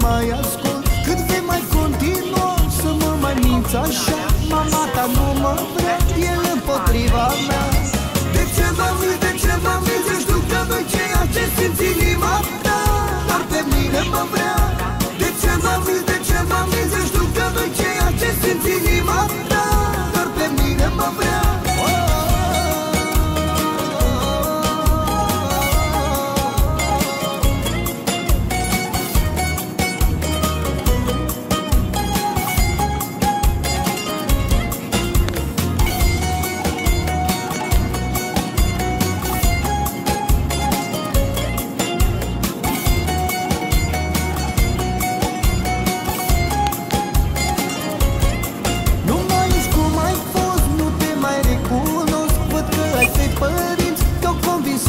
mai ascult. Cât vei mai continua să mă mai minți așa? Mama ta nu mă vrea, el împotriva mea. De ce mă minți, de ce mă minți? Eu știu că nu-i ceea ce simți inima ta, dar pe mine mă vrea. De ce mă minți, de ce mă minți? Eu știu că nu-i ceea ce simți inima ta, dar pe mine mă vrea.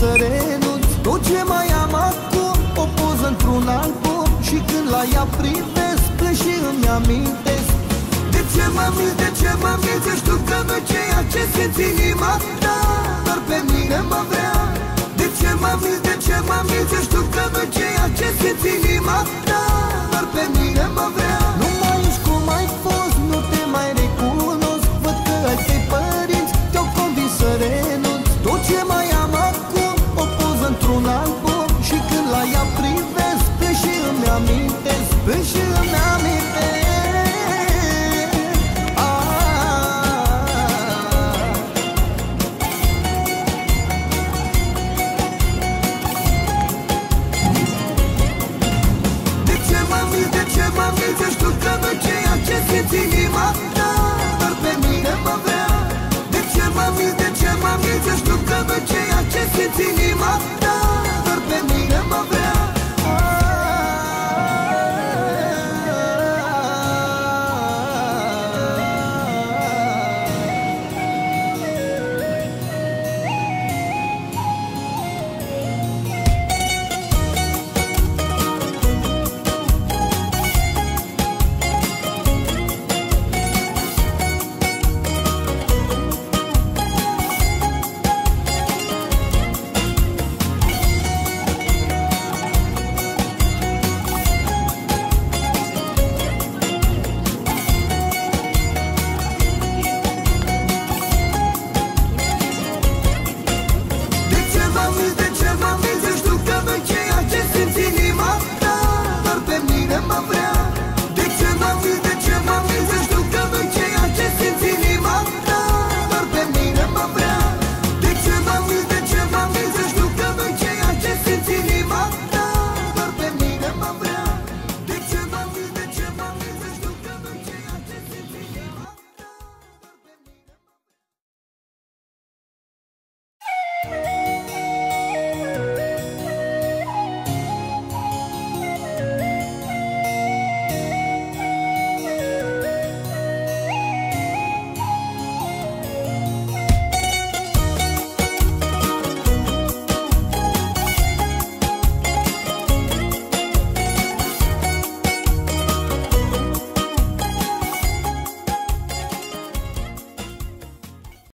Să renunț. Tot ce mai am acum o poză într-un album, și când la ea privesc plâng și îmi amintesc. De ce mă minți, de ce mă minți? Eu știu că nu-i ceea ce simți inima ta, dar pe mine mă vrea. De ce mă minți, de ce mă minți? Eu știu că nu-i ceea ce simți inima ta, dar pe mine mă vrea.